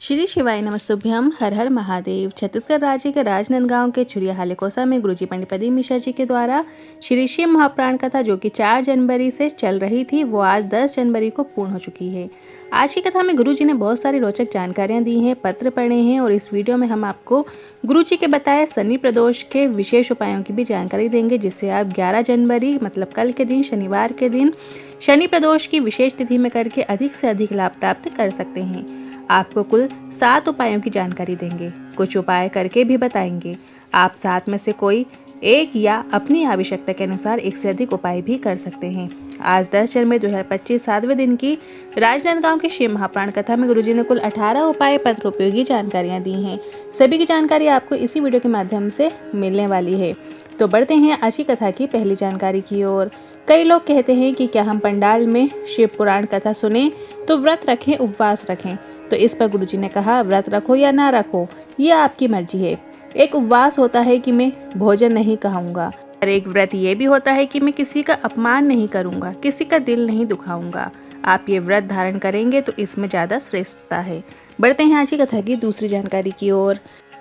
श्री शिवाय नमस्तुभ्यम। हर हर महादेव। छत्तीसगढ़ राज्य के राजनांदगांव के छुरिया हालेकोसा में गुरुजी पंडित प्रदीप मिश्रा जी के द्वारा श्री शिव महाप्राण कथा जो कि 4 जनवरी से चल रही थी वो आज 10 जनवरी को पूर्ण हो चुकी है। आज की कथा में गुरुजी ने बहुत सारी रोचक जानकारियां दी हैं, पत्र पढ़े हैं और इस वीडियो में हम आपको गुरुजी के बताए शनि प्रदोष के विशेष उपायों की भी जानकारी देंगे, जिससे आप 11 जनवरी मतलब कल के दिन शनिवार के दिन शनि प्रदोष की विशेष तिथि में करके अधिक से अधिक लाभ प्राप्त कर सकते हैं। आपको कुल 7 उपायों की जानकारी देंगे, कुछ उपाय करके भी बताएंगे। आप 7 में से कोई एक या अपनी आवश्यकता के अनुसार एक से अधिक उपाय भी कर सकते हैं। आज 10 जनवरी 2025 7वें दिन की राजनांदगांव के शिव महाप्राण कथा में गुरुजी ने कुल 18 उपाय पत्र उपयोगी जानकारियां दी हैं। सभी की जानकारी आपको इसी वीडियो के माध्यम से मिलने वाली है। तो बढ़ते हैं आज की कथा की पहली जानकारी की ओर। कई लोग कहते हैं कि क्या हम पंडाल में शिव पुराण कथा सुने तो व्रत रखें, उपवास रखें। तो इस पर गुरुजी ने कहा, व्रत रखो या ना रखो ये आपकी मर्जी है। एक उपवास होता है कि मैं भोजन नहीं खाऊंगा, और एक व्रत ये भी होता है कि मैं किसी का अपमान नहीं करूंगा, किसी का दिल नहीं दुखाऊंगा। आप ये व्रत धारण करेंगे तो इसमें ज़्यादा श्रेष्ठता है। बढ़ते हैं आज की कथा की दूसरी जानकारी की ओर।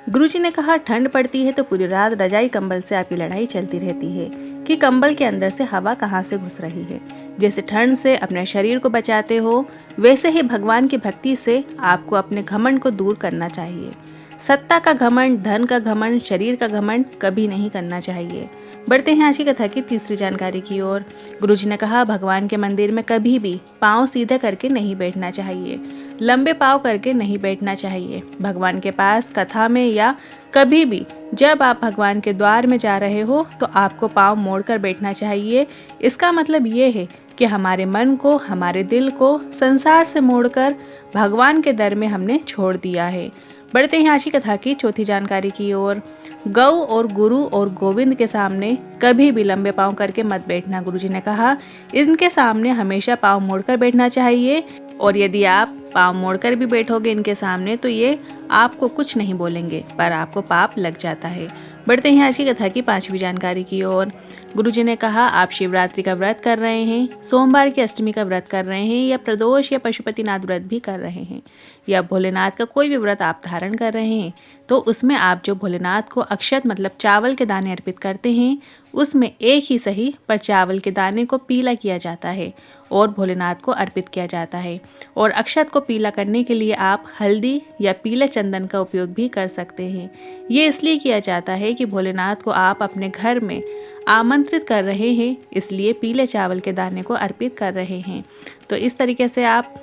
गुरुजी ने कहा, ठंड पड़ती है तो पूरी रात रजाई कंबल से आपकी लड़ाई चलती रहती है कि कंबल के अंदर से हवा कहाँ से घुस रही है। जैसे ठंड से अपने शरीर को बचाते हो, वैसे ही भगवान की भक्ति से आपको अपने घमंड को दूर करना चाहिए। सत्ता का घमंड, धन का घमंड, शरीर का घमंड कभी नहीं करना चाहिए। बढ़ते हैं आज की कथा की तीसरी जानकारी की ओर। गुरुजी ने कहा, भगवान के मंदिर में कभी भी पांव सीधे करके नहीं बैठना चाहिए, लंबे पांव करके नहीं बैठना चाहिए। भगवान के पास कथा में या कभी भी जब आप भगवान के द्वार में जा रहे हो तो आपको पांव मोड़कर बैठना चाहिए। इसका मतलब ये है कि हमारे मन को, हमारे दिल को संसार से मोड़कर भगवान के दर में हमने छोड़ दिया है। बढ़ते हैं आज की कथा की चौथी जानकारी की ओर। गौ और गुरु और गोविंद के सामने कभी भी लंबे पांव करके मत बैठना। गुरुजी ने कहा, इनके सामने हमेशा पांव मोड़कर बैठना चाहिए, और यदि आप पांव मोड़कर भी बैठोगे इनके सामने तो ये आपको कुछ नहीं बोलेंगे, पर आपको पाप लग जाता है। बढ़ते हैं आज की कथा की पांचवी जानकारी की ओर। गुरुजी ने कहा, आप शिवरात्रि का व्रत कर रहे हैं, सोमवार की अष्टमी का व्रत कर रहे हैं, या प्रदोष या पशुपतिनाथ व्रत भी कर रहे हैं, या भोलेनाथ का कोई भी व्रत आप धारण कर रहे हैं, तो उसमें आप जो भोलेनाथ को अक्षत मतलब चावल के दाने अर्पित करते हैं, उसमें एक ही सही पर चावल के दाने को पीला किया जाता है और भोलेनाथ को अर्पित किया जाता है। और अक्षत को पीला करने के लिए आप हल्दी या पीले चंदन का उपयोग भी कर सकते हैं। ये इसलिए किया जाता है कि भोलेनाथ को आप अपने घर में आमंत्रित कर रहे हैं, इसलिए पीले चावल के दाने को अर्पित कर रहे हैं। तो इस तरीके से आप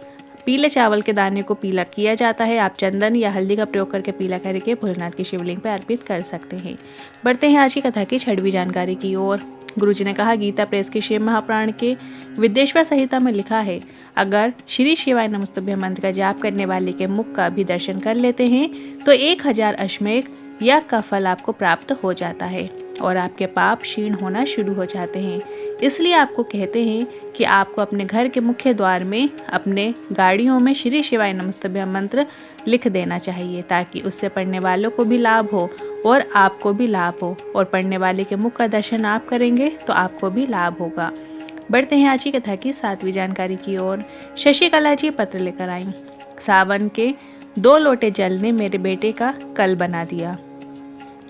पीले चावल के दाने को पीला किया जाता है, आप चंदन या हल्दी का प्रयोग करके पीला करके भोलेनाथ के शिवलिंग पर अर्पित कर सकते हैं। बढ़ते हैं आज की कथा की छठवीं जानकारी की ओर। गुरुजी ने कहा, गीता प्रेस के शिव महाप्राण के विद्येश्वर संहिता में लिखा है, अगर श्री शिवाय नमस्तुभ्यम मंत्र का जाप करने वाले के मुख का भी दर्शन कर लेते हैं तो 1000 अश्वमेघ यज्ञ का फल आपको प्राप्त हो जाता है और आपके पाप क्षीण होना शुरू हो जाते हैं। इसलिए आपको कहते हैं कि आपको अपने घर के मुख्य द्वार में, अपने गाड़ियों में श्री शिवाय नमस्तुभ्यम मंत्र लिख देना चाहिए, ताकि उससे पढ़ने वालों को भी लाभ हो और आपको भी लाभ हो, और पढ़ने वाले के मुख का दर्शन आप करेंगे तो आपको भी लाभ होगा। बढ़ते हैं आज की कथा की 7वीं जानकारी की ओर। शशिकला जी पत्र लेकर आई। सावन के 2 लोटे जल ने मेरे बेटे का कल बना दिया।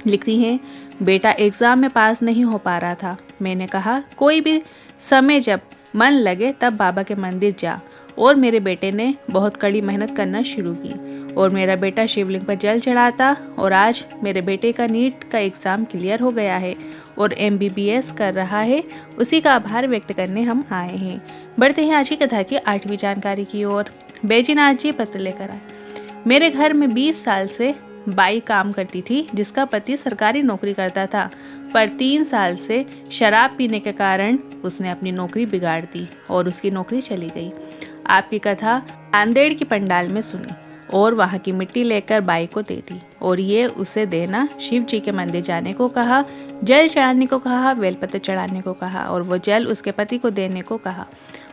लिखती हैं, बेटा एग्ज़ाम में पास नहीं हो पा रहा था। मैंने कहा, कोई भी समय जब मन लगे तब बाबा के मंदिर जा, और मेरे बेटे ने बहुत कड़ी मेहनत करना शुरू की और मेरा बेटा शिवलिंग पर जल चढ़ाता, और आज मेरे बेटे का नीट का एग्ज़ाम क्लियर हो गया है और MBBS कर रहा है। उसी का आभार व्यक्त करने हम आए हैं। बढ़ते हैं आज की कथा की 8वीं जानकारी की ओर। बैजनाथ जी पत्र लेकर आए। मेरे घर में 20 साल से बाई काम करती थी, जिसका पति सरकारी नौकरी करता था, पर 3 साल से शराब पीने के कारण उसने अपनी नौकरी बिगाड़ दी और उसकी नौकरी चली गई। आपकी कथा नांदेड़ की पंडाल में सुनी और वहाँ की मिट्टी लेकर बाई को दे दी, और ये उसे देना शिव जी के मंदिर जाने को कहा, जल चढ़ाने को कहा, बेलपत्र चढ़ाने को कहा, और वो जल उसके पति को देने को कहा।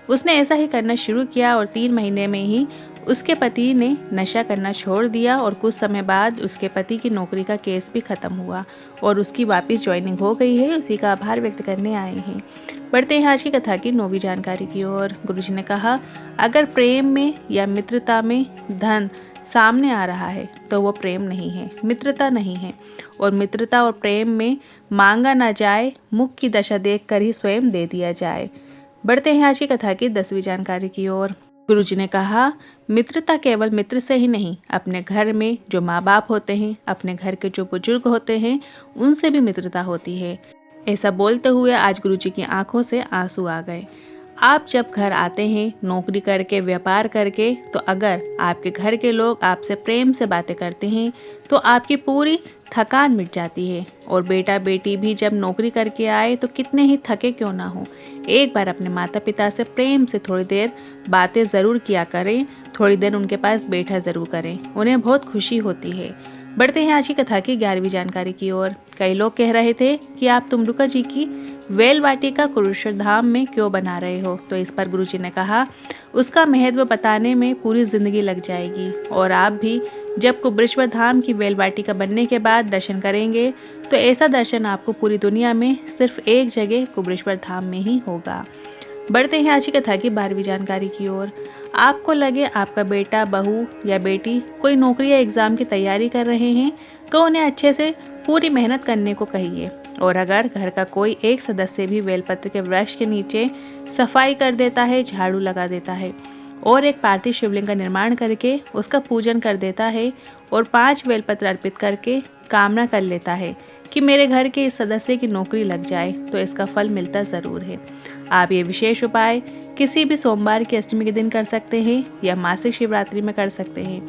उसने ऐसा ही करना शुरू किया और 3 महीने में ही उसके पति ने नशा करना छोड़ दिया, और कुछ समय बाद उसके पति की नौकरी का केस भी खत्म हुआ और उसकी वापस ज्वाइनिंग हो गई है। उसी का आभार व्यक्त करने आए हैं। बढ़ते हैं आज की कथा की 9वीं जानकारी की ओर। गुरुजी ने कहा, अगर प्रेम में या मित्रता में धन सामने आ रहा है तो वो प्रेम नहीं है, मित्रता नहीं है। और मित्रता और प्रेम में मांगा ना जाए, मुख की दशा देखकर ही स्वयं दे दिया जाए। बढ़ते हैं आज की कथा की 10वीं जानकारी की ओर। गुरुजी ने कहा, मित्रता केवल मित्र से ही नहीं, अपने घर में जो माँ बाप होते हैं, अपने घर के जो बुजुर्ग होते हैं, उनसे भी मित्रता होती है। ऐसा बोलते हुए आज गुरुजी की आंखों से आंसू आ गए। आप जब घर आते हैं नौकरी करके, व्यापार करके, तो अगर आपके घर के लोग आपसे प्रेम से बातें करते हैं तो आपकी पूरी थकान मिट जाती है। और बेटा बेटी भी जब नौकरी करके आए तो कितने ही थके क्यों ना हो, एक बार अपने माता पिता से प्रेम से थोड़ी देर बातें ज़रूर किया करें, थोड़ी देर उनके पास बैठा ज़रूर करें, उन्हें बहुत खुशी होती है। बढ़ते हैं आज की कथा की 11वीं जानकारी की ओर। कई लोग कह रहे थे कि आप तुमरुका जी की वेल वाटिका कुरुक्षेत्र धाम में क्यों बना रहे हो, तो इस पर गुरुजी ने कहा, उसका महत्व बताने में पूरी जिंदगी लग जाएगी। और आप भी जब कुरुक्षेत्र धाम की वेल वाटिका बनने के बाद दर्शन करेंगे तो ऐसा दर्शन आपको पूरी दुनिया में सिर्फ एक जगह कुरुक्षेत्र धाम में ही होगा। बढ़ते हैं आज की कथा की 12वीं जानकारी की ओर। आपको लगे आपका बेटा, बहू या बेटी कोई नौकरी या एग्ज़ाम की तैयारी कर रहे हैं तो उन्हें अच्छे से पूरी मेहनत करने को कहिए। और अगर घर का कोई एक सदस्य भी बेलपत्र के वृक्ष के नीचे सफाई कर देता है, झाड़ू लगा देता है और एक पार्थिव शिवलिंग का निर्माण करके उसका पूजन कर देता है और 5 बेलपत्र अर्पित करके कामना कर लेता है कि मेरे घर के इस सदस्य की नौकरी लग जाए, तो इसका फल मिलता ज़रूर है। आप ये विशेष उपाय किसी भी सोमवार की अष्टमी के दिन कर सकते हैं या मासिक शिवरात्रि में कर सकते हैं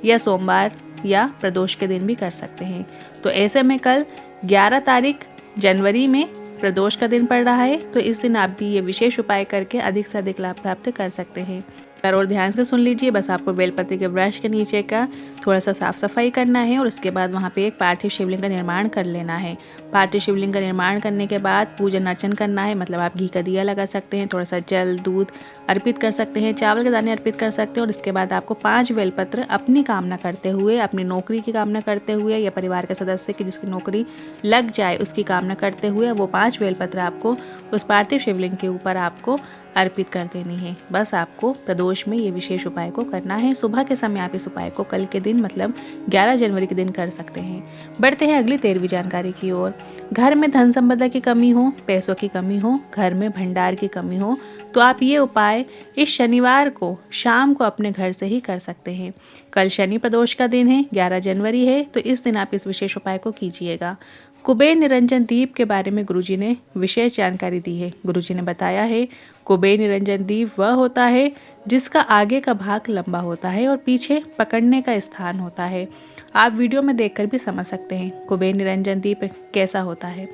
या सोमवार या प्रदोष के दिन भी कर सकते हैं। तो ऐसे में कल 11 जनवरी में प्रदोष का दिन पड़ रहा है, तो इस दिन आप भी ये विशेष उपाय करके अधिक से अधिक लाभ प्राप्त कर सकते हैं। और ध्यान से सुन लीजिए, बस आपको बेलपत्र के वृक्ष के नीचे का थोड़ा सा साफ सफाई करना है और उसके बाद वहाँ पे एक पार्थिव शिवलिंग का निर्माण कर लेना है। पार्थिव शिवलिंग का निर्माण करने के बाद पूजन अर्चन करना है, मतलब आप घी का दिया लगा सकते हैं, थोड़ा सा जल दूध अर्पित कर सकते हैं, चावल के दाने अर्पित कर सकते हैं। और इसके बाद आपको 5 बेलपत्र अपनी कामना करते हुए, अपनी नौकरी की कामना करते हुए या परिवार के सदस्य की जिसकी नौकरी लग जाए उसकी कामना करते हुए वो 5 बेलपत्र आपको उस पार्थिव शिवलिंग के ऊपर आपको अर्पित कर देनी है। बस आपको प्रदोष में ये विशेष उपाय को करना है। सुबह के समय आप इस उपाय को कल के दिन मतलब 11 जनवरी के दिन कर सकते हैं। बढ़ते हैं अगली 13वीं जानकारी की ओर। घर में धन संपदा की कमी हो, पैसों की कमी हो, घर में भंडार की कमी हो, तो आप ये उपाय इस शनिवार को शाम को अपने घर से ही कर सकते हैं। कल शनि प्रदोष का दिन है, 11 जनवरी है, तो इस दिन आप इस विशेष उपाय को कीजिएगा। कुबेर निरंजन दीप के बारे में गुरुजी ने विशेष जानकारी दी है। गुरुजी ने बताया है, कुबेर निरंजन दीप वह होता है जिसका आगे का भाग लंबा होता है और पीछे पकड़ने का स्थान होता है। आप वीडियो में देखकर भी समझ सकते हैं कुबेर निरंजन दीप कैसा होता है।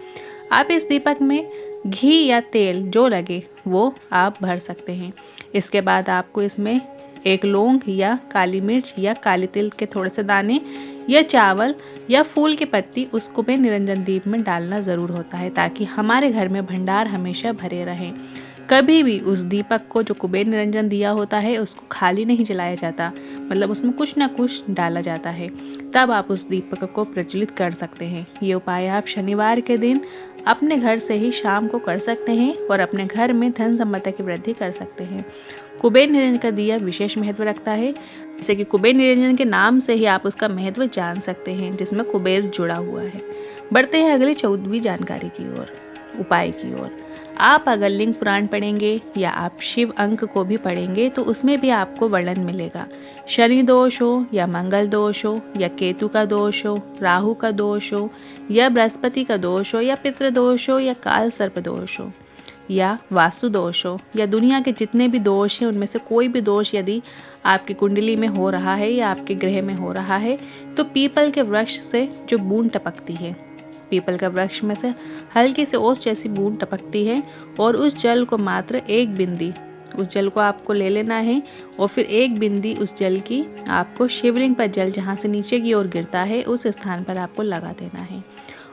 आप इस दीपक में घी या तेल जो लगे वो आप भर सकते हैं। इसके बाद आपको इसमें एक लौंग या काली मिर्च या काली तिल के थोड़े से दाने या चावल या फूल की पत्ती उस कुबेर निरंजन दीप में डालना ज़रूर होता है, ताकि हमारे घर में भंडार हमेशा भरे रहें। कभी भी उस दीपक को जो कुबेर निरंजन दिया होता है उसको खाली नहीं जलाया जाता, मतलब उसमें कुछ ना कुछ डाला जाता है, तब आप उस दीपक को प्रज्वलित कर सकते हैं। ये उपाय आप शनिवार के दिन अपने घर से ही शाम को कर सकते हैं और अपने घर में धन संपदा की वृद्धि कर सकते हैं। कुबेर निरंजन का दिया विशेष महत्व रखता है, जैसे कि कुबेर निरंजन के नाम से ही आप उसका महत्व जान सकते हैं, जिसमें कुबेर जुड़ा हुआ है। बढ़ते हैं अगली 14वीं जानकारी की ओर, उपाय की ओर। आप अगर लिंग पुराण पढ़ेंगे या आप शिव अंक को भी पढ़ेंगे तो उसमें भी आपको वर्णन मिलेगा। शनि दोष हो या मंगल दोष हो या केतु का दोष हो, राहु का दोष हो या बृहस्पति का दोष हो या पितृ दोष हो या काल सर्प दोष हो या वास्तु दोष हो या दुनिया के जितने भी दोष हैं उनमें से कोई भी दोष यदि आपकी कुंडली में हो रहा है या आपके ग्रह में हो रहा है, तो पीपल के वृक्ष से जो बूंद टपकती है, पीपल का वृक्ष में से हल्की से ओस जैसी बूंद टपकती है और उस जल को मात्र एक बिंदी, उस जल को आपको ले लेना है और फिर एक बिंदी उस जल की आपको शिवलिंग पर जल जहाँ से नीचे की ओर गिरता है उस स्थान पर आपको लगा देना है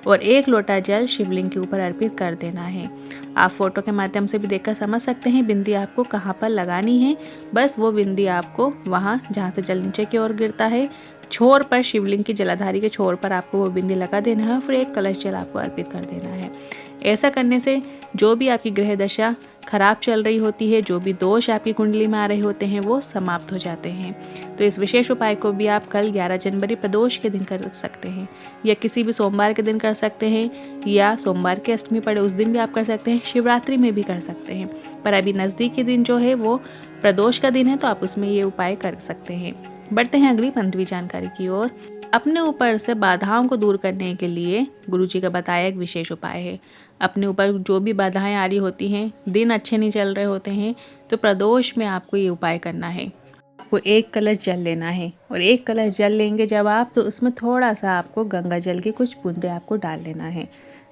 और 1 लोटा जल शिवलिंग के ऊपर अर्पित कर देना है। आप फोटो के माध्यम से भी देखकर समझ सकते हैं बिंदी आपको कहाँ पर लगानी है। बस वो बिंदी आपको वहाँ जहाँ से जल नीचे की ओर गिरता है छोर पर, शिवलिंग की जलाधारी के छोर पर आपको वो बिंदी लगा देना है, फिर 1 कलश जल आपको अर्पित कर देना है। ऐसा करने से जो भी आपकी ग्रह दशा खराब चल रही होती है, जो भी दोष आपकी कुंडली में आ रहे होते हैं वो समाप्त हो जाते हैं। तो इस विशेष उपाय को भी आप कल 11 जनवरी प्रदोष के दिन कर सकते हैं, या किसी भी सोमवार के दिन कर सकते हैं, या सोमवार की अष्टमी पड़े उस दिन भी आप कर सकते हैं, शिवरात्रि में भी कर सकते हैं। पर अभी नज़दीकी दिन जो है वो प्रदोष का दिन है, तो आप उसमें ये उपाय कर सकते हैं। बढ़ते हैं अगली मंत्रवी जानकारी की ओर। अपने ऊपर से बाधाओं को दूर करने के लिए गुरुजी का बताया एक विशेष उपाय है। अपने ऊपर जो भी बाधाएं आ रही होती हैं, दिन अच्छे नहीं चल रहे होते हैं, तो प्रदोष में आपको ये उपाय करना है। आपको 1 कलश जल लेना है, और 1 कलश जल लेंगे जब आप, तो उसमें थोड़ा सा आपको गंगा जल की कुछ बूंदे आपको डाल लेना है,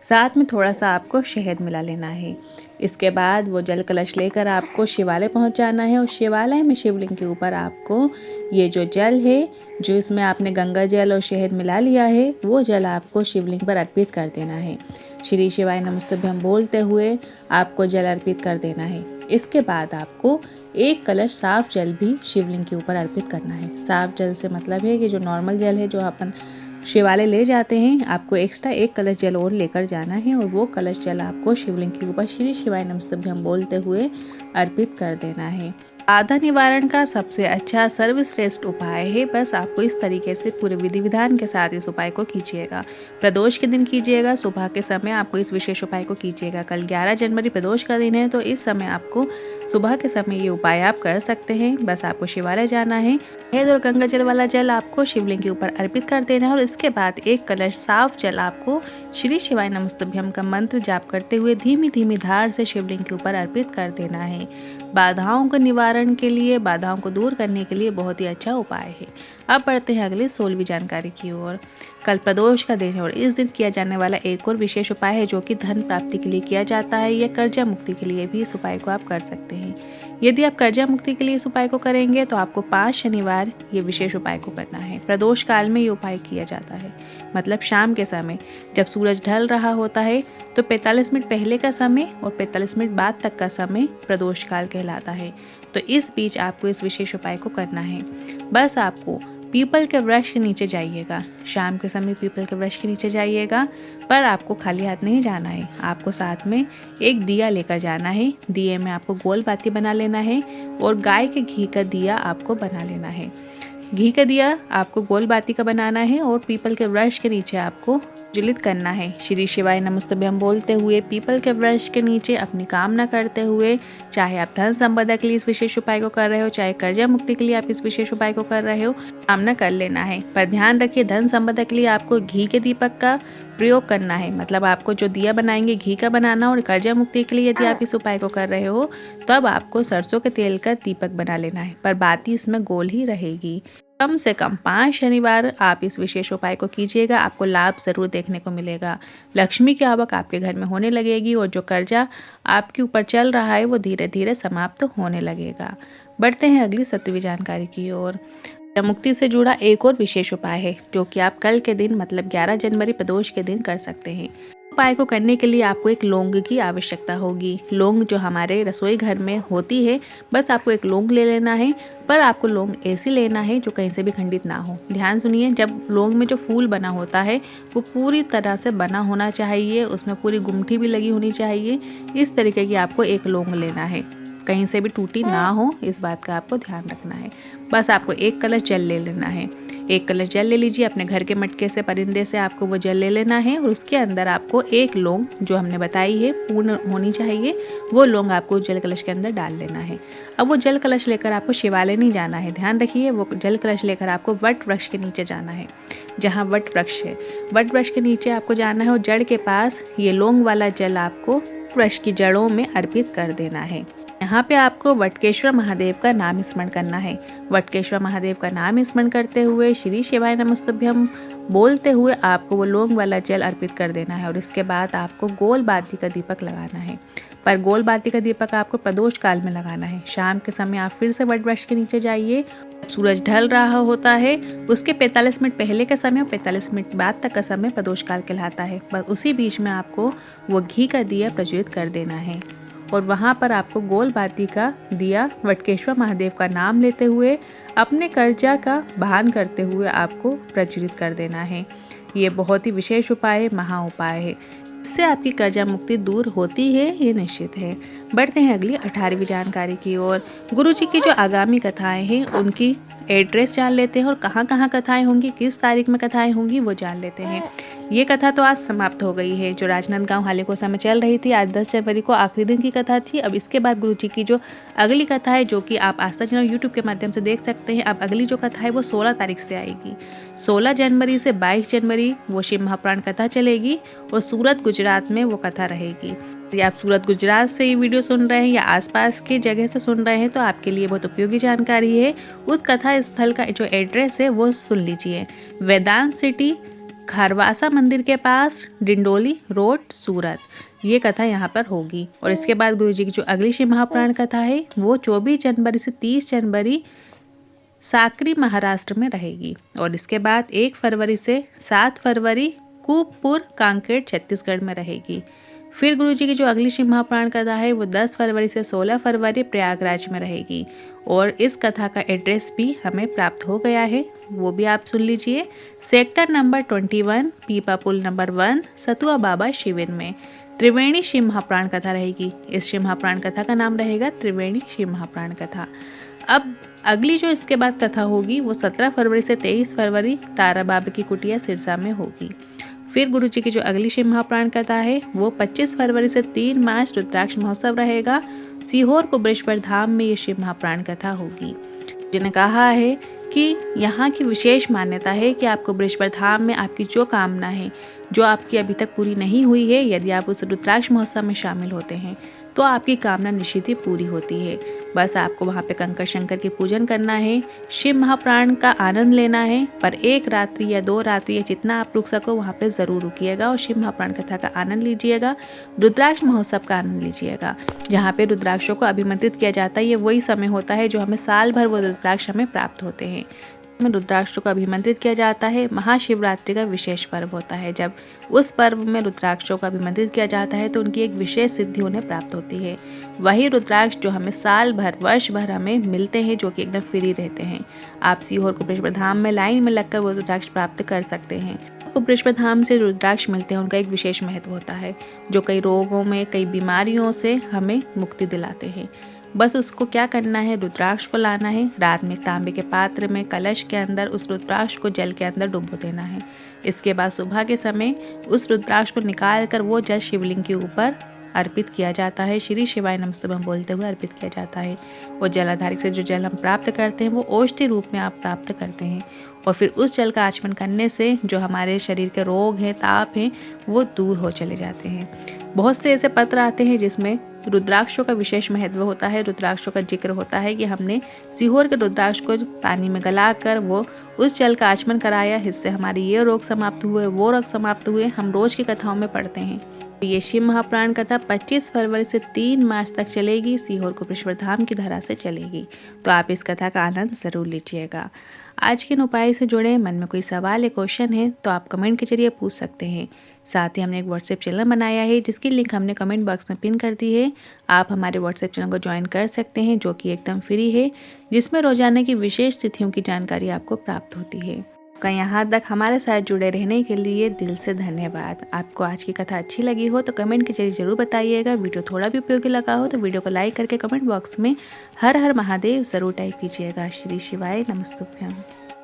साथ में थोड़ा सा आपको शहद मिला लेना है। इसके बाद वो जल कलश लेकर आपको शिवालय पहुंच जाना है, और शिवालय में शिवलिंग के ऊपर आपको ये जो जल है, जो इसमें आपने गंगा जल और शहद मिला लिया है, वो जल आपको शिवलिंग पर अर्पित कर देना है। श्री शिवाय नमस्तुभ्यं बोलते हुए आपको जल अर्पित कर देना है। इसके बाद आपको 1 कलश साफ जल भी शिवलिंग के ऊपर अर्पित करना है। साफ जल से मतलब है कि जो नॉर्मल जल है, जो अपन शिवालय ले जाते हैं, आपको एक्स्ट्रा 1 कलश जल और लेकर जाना है, और वो कलश जल आपको शिवलिंग के ऊपर श्री शिवाय नमस्तुभ्यं बोलते हुए अर्पित कर देना है। बाधा निवारण का सबसे अच्छा सर्वश्रेष्ठ उपाय है। बस आपको इस तरीके से पूरे विधि विधान के साथ इस उपाय को कीजिएगा। प्रदोष के दिन कीजिएगा, सुबह के समय आपको इस विशेष उपाय को कीजिएगा। कल 11 जनवरी प्रदोष का दिन है, तो इस समय आपको सुबह के समय ये उपाय आप कर सकते हैं। बस आपको शिवालय जाना है, शहद और गंगा जल वाला जल आपको शिवलिंग के ऊपर अर्पित कर देना है, और इसके बाद 1 कलश साफ जल आपको श्री शिवाय नमस्तुभ्यं का मंत्र जाप करते हुए धीमी धीमी धार से शिवलिंग के ऊपर अर्पित कर देना है। बाधाओं का निवारण के लिए, बाधाओं को दूर करने के लिए बहुत ही अच्छा उपाय है। अब बढ़ते हैं अगली 16वीं जानकारी की ओर। कल प्रदोष का दिन है, और इस दिन किया जाने वाला एक और विशेष उपाय है, जो कि धन प्राप्ति के लिए किया जाता है, या कर्जा मुक्ति के लिए भी इस उपाय को आप कर सकते हैं। यदि आप कर्जा मुक्ति के लिए इस उपाय को करेंगे, तो आपको 5 शनिवार ये विशेष उपाय को करना है। प्रदोष काल में ये उपाय किया जाता है, मतलब शाम के समय जब सूरज ढल रहा होता है, तो 45 मिनट पहले का समय और 45 मिनट बाद तक का समय प्रदोष काल कहलाता है। तो इस बीच आपको इस विशेष उपाय को करना है। बस आपको पीपल के वृक्ष के नीचे जाइएगा, शाम के समय पीपल के वृक्ष के नीचे जाइएगा, पर आपको खाली हाथ नहीं जाना है। आपको साथ में एक दिया लेकर जाना है। दिए में आपको गोल बाती बना लेना है, और गाय के घी का दिया आपको बना लेना है। घी का दिया आपको गोल बाती का बनाना है, और पीपल के वृक्ष के नीचे आपको ज्वलित करना है। श्री शिवाय नमस्तुभ्यं बोलते हुए पीपल के वृक्ष के नीचे अपनी कामना करते हुए, चाहे आप धन संपदा के लिए इस विशेष उपाय को कर रहे हो, चाहे कर्जा मुक्ति के लिए आप इस विशेष उपाय को कर रहे हो, कामना कर लेना है। पर ध्यान रखिए, धन संपदा के लिए आपको घी के दीपक का प्रयोग करना है। मतलब आपको जो दिया बनाएंगे घी का बनाना, और कर्जा मुक्ति के लिए यदि आप इस उपाय को कर रहे हो, तब आपको सरसों के तेल का दीपक बना लेना है, पर बाती इसमें गोल ही रहेगी। कम से कम 5 शनिवार आप इस विशेष उपाय को कीजिएगा, आपको लाभ जरूर देखने को मिलेगा। लक्ष्मी की आवक आपके घर में होने लगेगी, और जो कर्जा आपके ऊपर चल रहा है वो धीरे धीरे समाप्त होने लगेगा। बढ़ते हैं अगली 17वीं जानकारी की ओर। मुक्ति से जुड़ा एक और विशेष उपाय है, जो कि आप कल के दिन मतलब 11 जनवरी प्रदोष के दिन कर सकते हैं। उपाय को करने के लिए आपको एक लौंग की आवश्यकता होगी। लौंग जो हमारे रसोई घर में होती है, बस आपको एक लौंग ले लेना है, पर आपको लौंग ऐसी लेना है जो कहीं से भी खंडित ना हो। ध्यान सुनिए, जब लौंग में जो फूल बना होता है वो पूरी तरह से बना होना चाहिए, उसमें पूरी गुमठी भी लगी होनी चाहिए। इस तरीके की आपको एक लौंग लेना है, कहीं से भी टूटी ना हो, इस बात का आपको ध्यान रखना है। बस आपको 1 कलश जल ले लेना है। 1 कलश जल ले लीजिए, अपने घर के मटके से परिंदे से आपको वो जल ले लेना है, और उसके अंदर आपको 1 लौंग जो हमने बताई है पूर्ण होनी चाहिए, वो लौंग आपको जल कलश के अंदर डाल लेना है। अब वो जल कलश लेकर आपको शिवालय नहीं जाना है, ध्यान रखिए, वो जल कलश लेकर आपको वट वृक्ष के नीचे जाना है। जहाँ वट वृक्ष है, वट वृक्ष के नीचे आपको जाना है, और जड़ के पास ये लौंग वाला जल आपको वृक्ष की जड़ों में अर्पित कर देना है। यहाँ पे आपको वटकेश्वर महादेव का नाम स्मरण करना है। वटकेश्वर महादेव का नाम स्मरण करते हुए श्री शिवाय नमस्तुभ्यं बोलते हुए आपको वो लौंग वाला जल अर्पित कर देना है, और इसके बाद आपको गोल बाती का दीपक लगाना है। पर गोल बाती का दीपक आपको प्रदोष काल में लगाना है। शाम के समय आप फिर से वट वृक्ष के नीचे जाइए, सूरज ढल रहा होता है उसके 45 मिनट पहले का समय और 45 मिनट बाद तक का समय प्रदोष काल कहलाता है। बस उसी बीच में आपको वो घी का दिया प्रज्वलित कर देना है, और वहाँ पर आपको गोल बाती का दिया वटकेश्वर महादेव का नाम लेते हुए अपने कर्जा का भान करते हुए आपको प्रज्वलित कर देना है। ये बहुत ही विशेष उपाय है, महा उपाय है। इससे आपकी कर्जा मुक्ति दूर होती है, ये निश्चित है। बढ़ते हैं अगली 18वीं जानकारी की ओर। गुरुजी की जो आगामी कथाएं हैं उनकी एड्रेस जान लेते हैं और कहाँ कहाँ कथाएं होंगी, किस तारीख में कथाएं होंगी वो जान लेते हैं। ये कथा तो आज समाप्त हो गई है, जो राजनांदगांव हालेकोसा में चल रही थी। आज 10 जनवरी को आखिरी दिन की कथा थी। अब इसके बाद गुरुजी की जो अगली कथा है, जो कि आप आस्था चैनल यूट्यूब के माध्यम से देख सकते हैं, अब अगली जो कथा है वो 16 तारीख से आएगी। 16 जनवरी से 22 जनवरी वो शिव महापुराण कथा चलेगी और सूरत गुजरात में वो कथा रहेगी। यदि आप सूरत गुजरात से ये वीडियो सुन रहे हैं या आसपास के जगह से सुन रहे हैं तो आपके लिए बहुत उपयोगी जानकारी है। उस कथा स्थल का जो एड्रेस है वो सुन लीजिए। वेदांत सिटी, खारवासा मंदिर के पास, डिंडोली रोड, सूरत। ये कथा यहाँ पर होगी। और इसके बाद गुरुजी की जो अगली शिव महापुराण कथा है वो 24 जनवरी से 30 जनवरी साकरी महाराष्ट्र में रहेगी। और इसके बाद 1 फरवरी से 7 फरवरी कूपपुर कांकेर छत्तीसगढ़ में रहेगी। फिर गुरुजी की जो अगली शिव महापुराण कथा है वो 10 फरवरी से 16 फरवरी प्रयागराज में रहेगी। और इस कथा का एड्रेस भी हमें प्राप्त हो गया है, वो भी आप सुन लीजिए। सेक्टर नंबर 21, पीपा पुल नंबर 1, सतुआ बाबा शिविर में त्रिवेणी शिव महापुराण कथा रहेगी। इस शिव महापुराण कथा का नाम रहेगा त्रिवेणी शिव महापुराण कथा। अब अगली जो इसके बाद कथा होगी वो 17 फरवरी से 23 फरवरी तारा बाबा की कुटिया सिरसा में होगी। फिर गुरुजी की जो अगली शिव महापुराण कथा है वो 25 फरवरी से 3 मार्च रुद्राक्ष महोत्सव रहेगा। सीहोर कुबरेश्वर धाम में ये शिव महापुराण कथा होगी। जिन्हें कहा है कि यहाँ की विशेष मान्यता है कि आपको कुबरेश्वर धाम में आपकी जो कामना है, जो आपकी अभी तक पूरी नहीं हुई है, यदि आप उस रुद्राक्ष महोत्सव में शामिल होते हैं तो आपकी कामना निश्चित ही पूरी होती है। बस आपको वहाँ पे कंकर शंकर की पूजन करना है, शिव महापुराण का आनंद लेना है। पर 1 रात्रि या 2 रात्रि या जितना आप रुक सको वहाँ पे ज़रूर रुकिएगा और शिव महापुराण कथा का आनंद लीजिएगा, रुद्राक्ष महोत्सव का आनंद लीजिएगा। जहाँ पे रुद्राक्षों को अभिमंत्रित किया जाता है, ये वही समय होता है जो हमें साल भर वो रुद्राक्ष हमें प्राप्त होते हैं। में रुद्राक्षों को अभिमंत्रित किया जाता है। महाशिवरात्रि का विशेष पर्व होता है। जब उस पर्व में रुद्राक्षों को अभिमंत्रित किया जाता है तो उनकी एक विशेष सिद्धि उन्हें प्राप्त होती है। वही रुद्राक्ष जो हमें साल भर, वर्ष भर हमें मिलते हैं, जो कि एकदम फ्री रहते हैं। आप सीहोर कुबरेश्वर धाम में लाइन में लगकर वो रुद्राक्ष प्राप्त कर सकते हैं। कुबरेश्वर धाम से रुद्राक्ष मिलते हैं, उनका एक विशेष महत्व होता है, जो कई रोगों में, कई बीमारियों से हमें मुक्ति दिलाते हैं। बस उसको क्या करना है, रुद्राक्ष को लाना है, रात में तांबे के पात्र में कलश के अंदर उस रुद्राक्ष को जल के अंदर डुबो देना है। इसके बाद सुबह के समय उस रुद्राक्ष को निकाल कर वो जल शिवलिंग के ऊपर अर्पित किया जाता है। श्री शिवाय नमस्तुभ्यं बोलते हुए अर्पित किया जाता है। और जलाधारी से जो जल हम प्राप्त करते हैं वो औषधि रूप में आप प्राप्त करते हैं। और फिर उस जल का आचमन करने से जो हमारे शरीर के रोग हैं, ताप हैं, वो दूर हो चले जाते हैं। बहुत से ऐसे पत्र आते हैं जिसमें रुद्राक्षों का विशेष महत्व होता है, रुद्राक्षों का जिक्र होता है कि हमने सीहोर के रुद्राक्ष को पानी में गलाकर वो उस जल का आचमन कराया, इससे हमारे ये रोग समाप्त हुए, वो रोग समाप्त हुए। हम रोज की कथाओं में पढ़ते हैं। ये शिव महापुराण कथा 25 फरवरी से 3 मार्च तक चलेगी। सीहोर कुबरेश्वर धाम की धरा से चलेगी, तो आप इस कथा का आनंद जरूर लीजिएगा। आज के इन उपाय से जुड़े मन में कोई सवाल या क्वेश्चन है तो आप कमेंट के जरिए पूछ सकते हैं। साथ ही हमने एक व्हाट्सएप चैनल बनाया है जिसकी लिंक हमने कमेंट बॉक्स में पिन कर दी है। आप हमारे व्हाट्सएप चैनल को ज्वाइन कर सकते हैं, जो कि एकदम फ्री है, जिसमें रोजाना की विशेष तिथियों की जानकारी आपको प्राप्त होती है। यहाँ तक हमारे साथ जुड़े रहने के लिए दिल से धन्यवाद। आपको आज की कथा अच्छी लगी हो तो कमेंट के जरिए जरूर बताइएगा। वीडियो थोड़ा भी उपयोगी लगा हो तो वीडियो को लाइक करके कमेंट बॉक्स में हर हर महादेव जरूर टाइप कीजिएगा। श्री शिवाय नमस्तुभ्यं।